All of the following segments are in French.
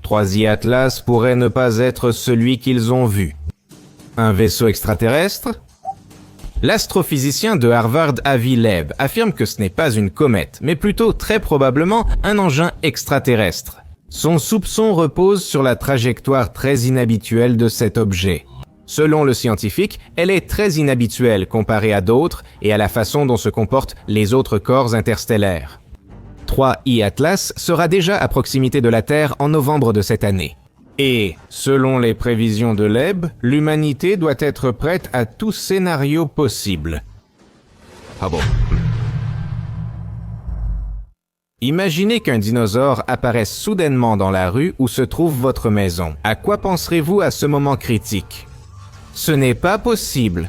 3i Atlas pourrait ne pas être celui qu'ils ont vu. Un vaisseau extraterrestre? L'astrophysicien de Harvard Avi Loeb affirme que ce n'est pas une comète, mais plutôt très probablement un engin extraterrestre. Son soupçon repose sur la trajectoire très inhabituelle de cet objet. Selon le scientifique, elle est très inhabituelle comparée à d'autres et à la façon dont se comportent les autres corps interstellaires. 3i Atlas sera déjà à proximité de la Terre en novembre de cette année. Et, selon les prévisions de Loeb, l'humanité doit être prête à tout scénario possible. Ah bon? Imaginez qu'un dinosaure apparaisse soudainement dans la rue où se trouve votre maison. À quoi penserez-vous à ce moment critique? Ce n'est pas possible.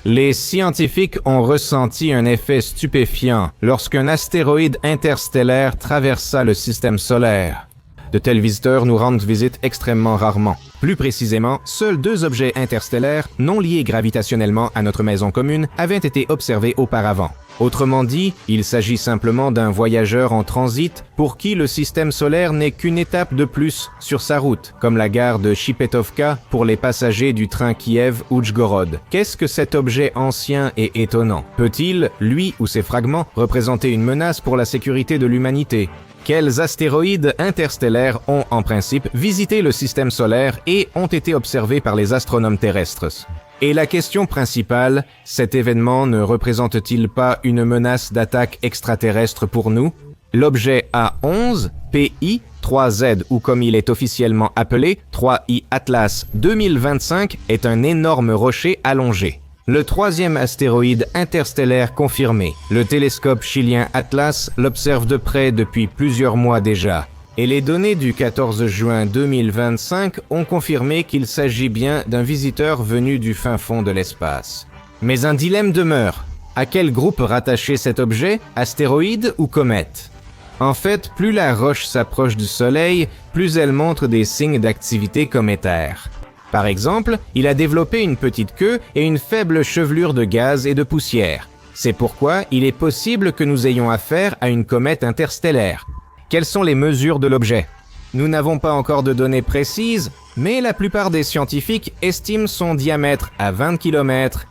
Les scientifiques ont ressenti un effet stupéfiant lorsqu'un astéroïde interstellaire traversa le système solaire. De tels visiteurs nous rendent visite extrêmement rarement. Plus précisément, seuls 2 objets interstellaires non liés gravitationnellement à notre maison commune avaient été observés auparavant. Autrement dit, il s'agit simplement d'un voyageur en transit pour qui le système solaire n'est qu'une étape de plus sur sa route, comme la gare de Shipetovka pour les passagers du train Kiev-Oujgorod. Qu'est-ce que cet objet ancien et étonnant? Peut-il, lui ou ses fragments, représenter une menace pour la sécurité de l'humanité? Quels astéroïdes interstellaires ont, en principe, visité le système solaire et ont été observés par les astronomes terrestres? Et la question principale, cet événement ne représente-t-il pas une menace d'attaque extraterrestre pour nous? L'objet A11, PI, 3Z ou comme il est officiellement appelé, 3i Atlas 2025 est un énorme rocher allongé. Le 3e astéroïde interstellaire confirmé. Le télescope chilien Atlas l'observe de près depuis plusieurs mois déjà. Et les données du 14 juin 2025 ont confirmé qu'il s'agit bien d'un visiteur venu du fin fond de l'espace. Mais un dilemme demeure. À quel groupe rattacher cet objet, astéroïde ou comète? En fait, plus la roche s'approche du Soleil, plus elle montre des signes d'activité cométaire. Par exemple, il a développé une petite queue et une faible chevelure de gaz et de poussière. C'est pourquoi il est possible que nous ayons affaire à une comète interstellaire. Quelles sont les mesures de l'objet? Nous n'avons pas encore de données précises, mais la plupart des scientifiques estiment son diamètre à 20 km.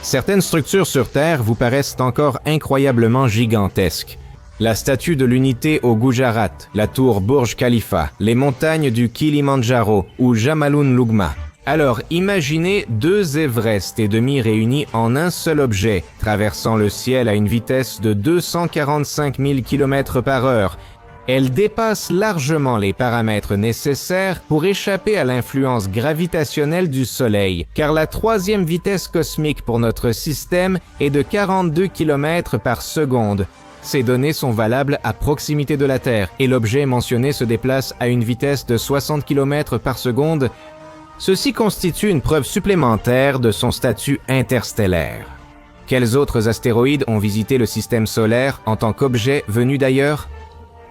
Certaines structures sur Terre vous paraissent encore incroyablement gigantesques. La statue de l'unité au Gujarat, la tour Burj Khalifa, les montagnes du Kilimandjaro ou Jamalun-Lugma. Alors imaginez 2 Everest et demi réunis en un seul objet, traversant le ciel à une vitesse de 245 000 km/h. Elle dépasse largement les paramètres nécessaires pour échapper à l'influence gravitationnelle du Soleil, car la 3e vitesse cosmique pour notre système est de 42 km par seconde. Ces données sont valables à proximité de la Terre et l'objet mentionné se déplace à une vitesse de 60 km par seconde. Ceci constitue une preuve supplémentaire de son statut interstellaire. Quels autres astéroïdes ont visité le système solaire en tant qu'objet venu d'ailleurs?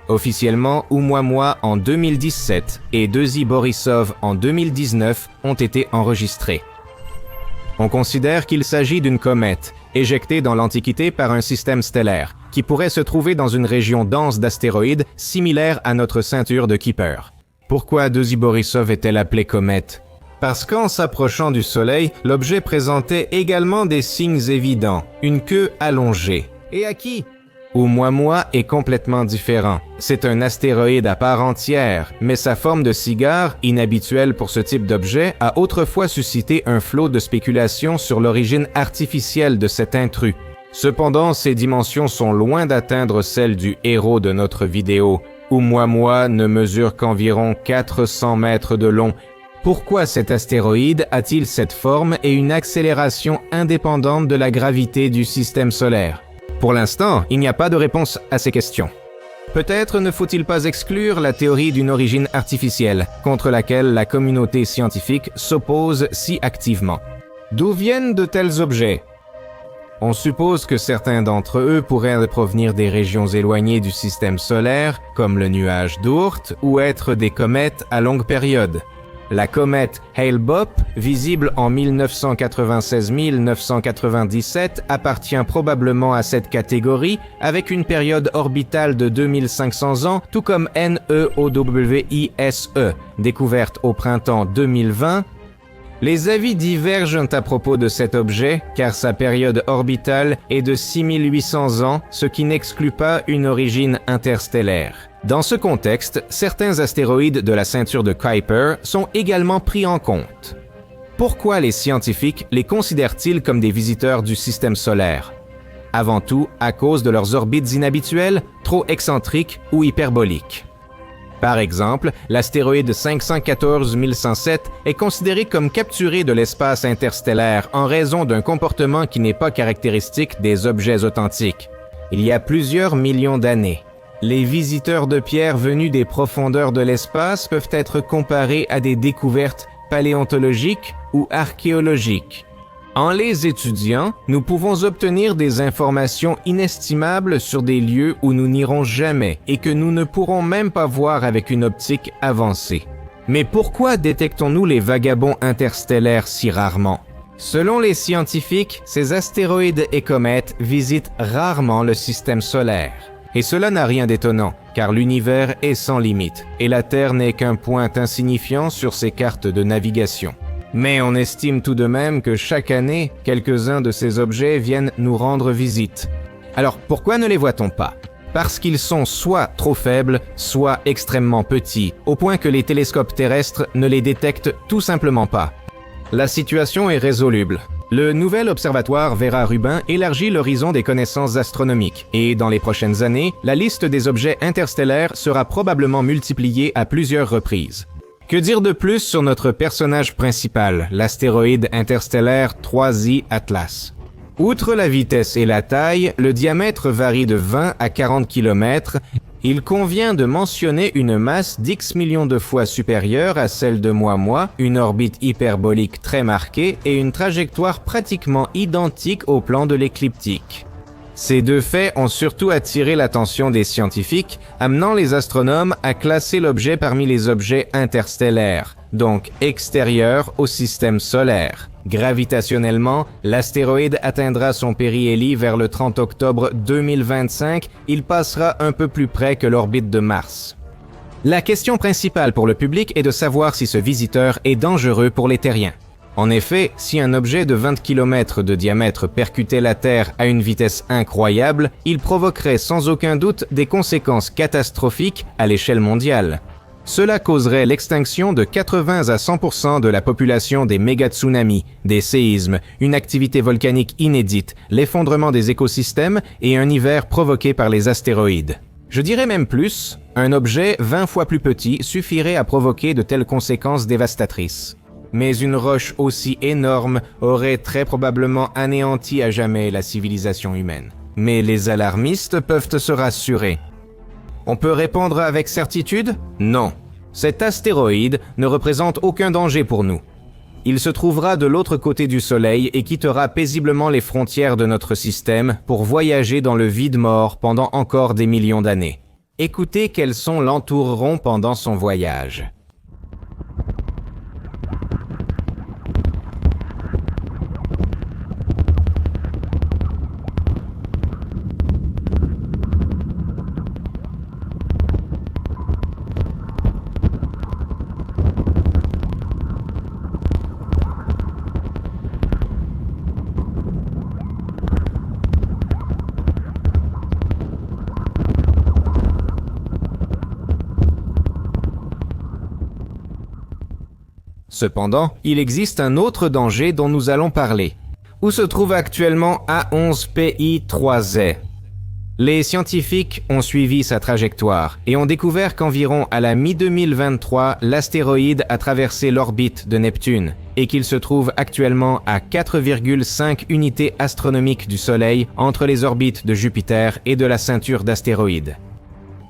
Officiellement, Oumuamua en 2017 et 2i Borisov en 2019 ont été enregistrés. On considère qu'il s'agit d'une comète, éjectée dans l'Antiquité par un système stellaire, qui pourrait se trouver dans une région dense d'astéroïdes similaire à notre ceinture de Kuiper. Pourquoi 2i Borisov est-elle appelée comète? Parce qu'en s'approchant du Soleil, l'objet présentait également des signes évidents, une queue allongée. Et à qui? Oumuamua est complètement différent. C'est un astéroïde à part entière, mais sa forme de cigare, inhabituelle pour ce type d'objet, a autrefois suscité un flot de spéculations sur l'origine artificielle de cet intrus. Cependant, ses dimensions sont loin d'atteindre celles du héros de notre vidéo. Oumuamua ne mesure qu'environ 400 mètres de long. Pourquoi cet astéroïde a-t-il cette forme et une accélération indépendante de la gravité du système solaire? Pour l'instant, il n'y a pas de réponse à ces questions. Peut-être ne faut-il pas exclure la théorie d'une origine artificielle, contre laquelle la communauté scientifique s'oppose si activement. D'où viennent de tels objets? On suppose que certains d'entre eux pourraient provenir des régions éloignées du système solaire, comme le nuage d'Oort, ou être des comètes à longue période. La comète Hale-Bopp, visible en 1996-1997, appartient probablement à cette catégorie, avec une période orbitale de 2500 ans, tout comme NEOWISE, découverte au printemps 2020. Les avis divergent à propos de cet objet, car sa période orbitale est de 6800 ans, ce qui n'exclut pas une origine interstellaire. Dans ce contexte, certains astéroïdes de la ceinture de Kuiper sont également pris en compte. Pourquoi les scientifiques les considèrent-ils comme des visiteurs du système solaire? Avant tout, à cause de leurs orbites inhabituelles, trop excentriques ou hyperboliques. Par exemple, l'astéroïde 514 107 est considéré comme capturé de l'espace interstellaire en raison d'un comportement qui n'est pas caractéristique des objets authentiques. Il y a plusieurs millions d'années, les visiteurs de pierre venus des profondeurs de l'espace peuvent être comparés à des découvertes paléontologiques ou archéologiques. En les étudiant, nous pouvons obtenir des informations inestimables sur des lieux où nous n'irons jamais et que nous ne pourrons même pas voir avec une optique avancée. Mais pourquoi détectons-nous les vagabonds interstellaires si rarement? Selon les scientifiques, ces astéroïdes et comètes visitent rarement le système solaire. Et cela n'a rien d'étonnant, car l'univers est sans limite, et la Terre n'est qu'un point insignifiant sur ces cartes de navigation. Mais on estime tout de même que chaque année, quelques-uns de ces objets viennent nous rendre visite. Alors pourquoi ne les voit-on pas? Parce qu'ils sont soit trop faibles, soit extrêmement petits, au point que les télescopes terrestres ne les détectent tout simplement pas. La situation est résoluble. Le nouvel observatoire Vera-Rubin élargit l'horizon des connaissances astronomiques et dans les prochaines années, la liste des objets interstellaires sera probablement multipliée à plusieurs reprises. Que dire de plus sur notre personnage principal, l'astéroïde interstellaire 3I Atlas? Outre la vitesse et la taille, le diamètre varie de 20 à 40 km. Il convient de mentionner une masse d'X millions de fois supérieure à celle de Moi, une orbite hyperbolique très marquée et une trajectoire pratiquement identique au plan de l'écliptique. Ces deux faits ont surtout attiré l'attention des scientifiques, amenant les astronomes à classer l'objet parmi les objets interstellaires, donc extérieurs au système solaire. Gravitationnellement, l'astéroïde atteindra son périhélie vers le 30 octobre 2025, il passera un peu plus près que l'orbite de Mars. La question principale pour le public est de savoir si ce visiteur est dangereux pour les terriens. En effet, si un objet de 20 km de diamètre percutait la Terre à une vitesse incroyable, il provoquerait sans aucun doute des conséquences catastrophiques à l'échelle mondiale. Cela causerait l'extinction de 80 à 100% de la population des méga-tsunamis, des séismes, une activité volcanique inédite, l'effondrement des écosystèmes et un hiver provoqué par les astéroïdes. Je dirais même plus, un objet 20 fois plus petit suffirait à provoquer de telles conséquences dévastatrices. Mais une roche aussi énorme aurait très probablement anéanti à jamais la civilisation humaine. Mais les alarmistes peuvent se rassurer. On peut répondre avec certitude? Non. Cet astéroïde ne représente aucun danger pour nous. Il se trouvera de l'autre côté du Soleil et quittera paisiblement les frontières de notre système pour voyager dans le vide mort pendant encore des millions d'années. Écoutez quels sons l'entoureront pendant son voyage. Cependant, il existe un autre danger dont nous allons parler. Où se trouve actuellement A11PI3Z? Les scientifiques ont suivi sa trajectoire et ont découvert qu'environ à la mi-2023, l'astéroïde a traversé l'orbite de Neptune et qu'il se trouve actuellement à 4,5 unités astronomiques du Soleil entre les orbites de Jupiter et de la ceinture d'astéroïdes.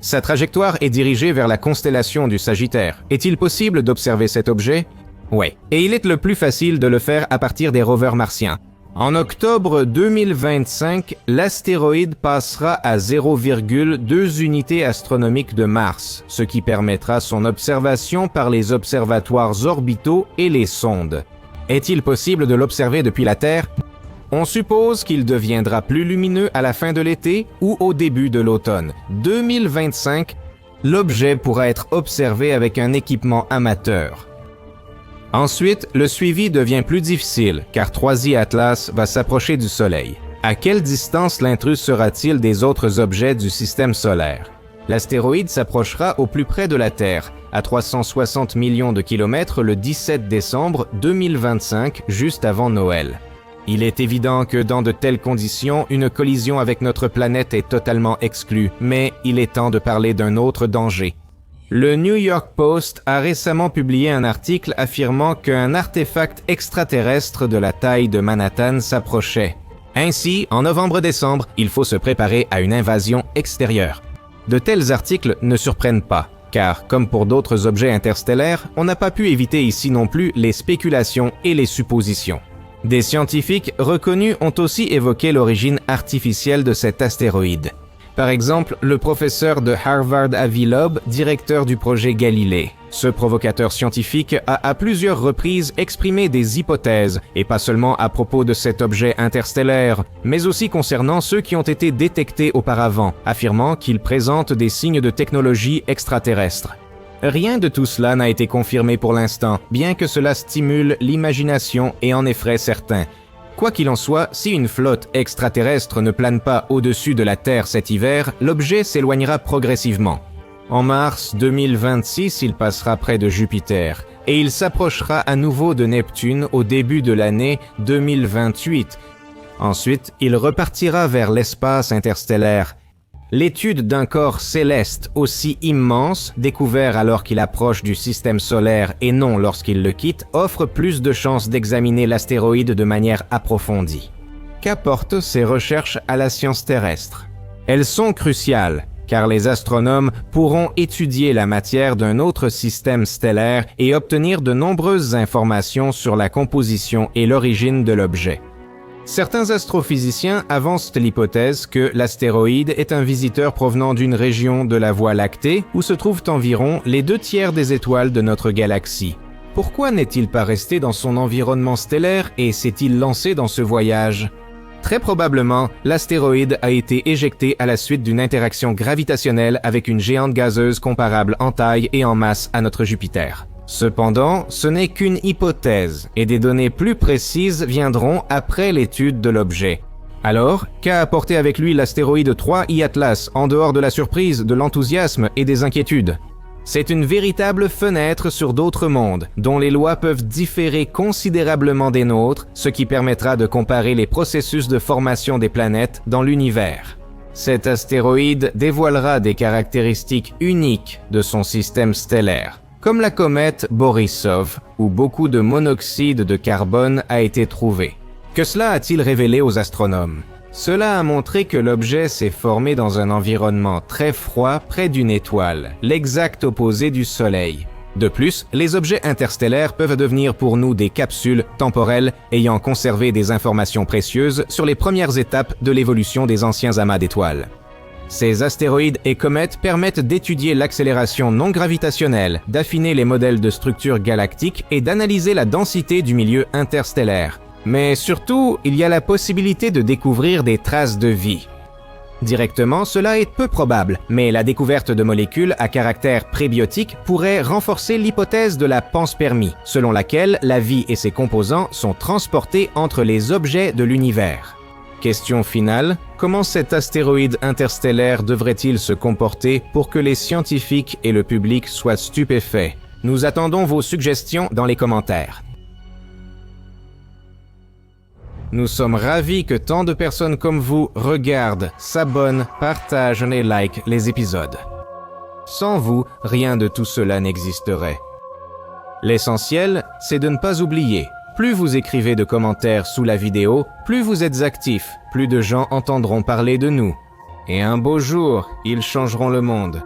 Sa trajectoire est dirigée vers la constellation du Sagittaire. Est-il possible d'observer cet objet? Ouais, et il est le plus facile de le faire à partir des rovers martiens. En octobre 2025, l'astéroïde passera à 0,2 unités astronomiques de Mars, ce qui permettra son observation par les observatoires orbitaux et les sondes. Est-il possible de l'observer depuis la Terre? On suppose qu'il deviendra plus lumineux à la fin de l'été ou au début de l'automne. 2025, l'objet pourra être observé avec un équipement amateur. Ensuite, le suivi devient plus difficile, car 3i Atlas va s'approcher du Soleil. À quelle distance l'intrus sera-t-il des autres objets du système solaire? L'astéroïde s'approchera au plus près de la Terre, à 360 millions de kilomètres le 17 décembre 2025, juste avant Noël. Il est évident que dans de telles conditions, une collision avec notre planète est totalement exclue, mais il est temps de parler d'un autre danger. Le New York Post a récemment publié un article affirmant qu'un artefact extraterrestre de la taille de Manhattan s'approchait. Ainsi, en novembre-décembre, il faut se préparer à une invasion extérieure. De tels articles ne surprennent pas, car, comme pour d'autres objets interstellaires, on n'a pas pu éviter ici non plus les spéculations et les suppositions. Des scientifiques reconnus ont aussi évoqué l'origine artificielle de cet astéroïde. Par exemple, le professeur de Harvard Avi Loeb, directeur du projet Galilée. Ce provocateur scientifique a à plusieurs reprises exprimé des hypothèses, et pas seulement à propos de cet objet interstellaire, mais aussi concernant ceux qui ont été détectés auparavant, affirmant qu'il présente des signes de technologie extraterrestre. Rien de tout cela n'a été confirmé pour l'instant, bien que cela stimule l'imagination et en effraie certains. Quoi qu'il en soit, si une flotte extraterrestre ne plane pas au-dessus de la Terre cet hiver, l'objet s'éloignera progressivement. En mars 2026, il passera près de Jupiter, et il s'approchera à nouveau de Neptune au début de l'année 2028. Ensuite, il repartira vers l'espace interstellaire. L'étude d'un corps céleste aussi immense, découvert alors qu'il approche du système solaire et non lorsqu'il le quitte, offre plus de chances d'examiner l'astéroïde de manière approfondie. Qu'apportent ces recherches à la science terrestre? Elles sont cruciales, car les astronomes pourront étudier la matière d'un autre système stellaire et obtenir de nombreuses informations sur la composition et l'origine de l'objet. Certains astrophysiciens avancent l'hypothèse que l'astéroïde est un visiteur provenant d'une région de la Voie lactée où se trouvent environ les 2/3 des étoiles de notre galaxie. Pourquoi n'est-il pas resté dans son environnement stellaire et s'est-il lancé dans ce voyage? Très probablement, l'astéroïde a été éjecté à la suite d'une interaction gravitationnelle avec une géante gazeuse comparable en taille et en masse à notre Jupiter. Cependant, ce n'est qu'une hypothèse, et des données plus précises viendront après l'étude de l'objet. Alors, qu'a apporté avec lui l'astéroïde 3i Atlas, en dehors de la surprise, de l'enthousiasme et des inquiétudes? C'est une véritable fenêtre sur d'autres mondes, dont les lois peuvent différer considérablement des nôtres, ce qui permettra de comparer les processus de formation des planètes dans l'univers. Cet astéroïde dévoilera des caractéristiques uniques de son système stellaire, comme la comète Borisov, où beaucoup de monoxyde de carbone a été trouvé. Que cela a-t-il révélé aux astronomes? Cela a montré que l'objet s'est formé dans un environnement très froid près d'une étoile, l'exact opposé du Soleil. De plus, les objets interstellaires peuvent devenir pour nous des capsules temporelles ayant conservé des informations précieuses sur les premières étapes de l'évolution des anciens amas d'étoiles. Ces astéroïdes et comètes permettent d'étudier l'accélération non gravitationnelle, d'affiner les modèles de structure galactique et d'analyser la densité du milieu interstellaire. Mais surtout, il y a la possibilité de découvrir des traces de vie. Directement, cela est peu probable, mais la découverte de molécules à caractère prébiotique pourrait renforcer l'hypothèse de la panspermie, selon laquelle la vie et ses composants sont transportés entre les objets de l'univers. Question finale, comment cet astéroïde interstellaire devrait-il se comporter pour que les scientifiques et le public soient stupéfaits? Nous attendons vos suggestions dans les commentaires. Nous sommes ravis que tant de personnes comme vous regardent, s'abonnent, partagent et likent les épisodes. Sans vous, rien de tout cela n'existerait. L'essentiel, c'est de ne pas oublier. Plus vous écrivez de commentaires sous la vidéo, plus vous êtes actifs, plus de gens entendront parler de nous. Et un beau jour, ils changeront le monde.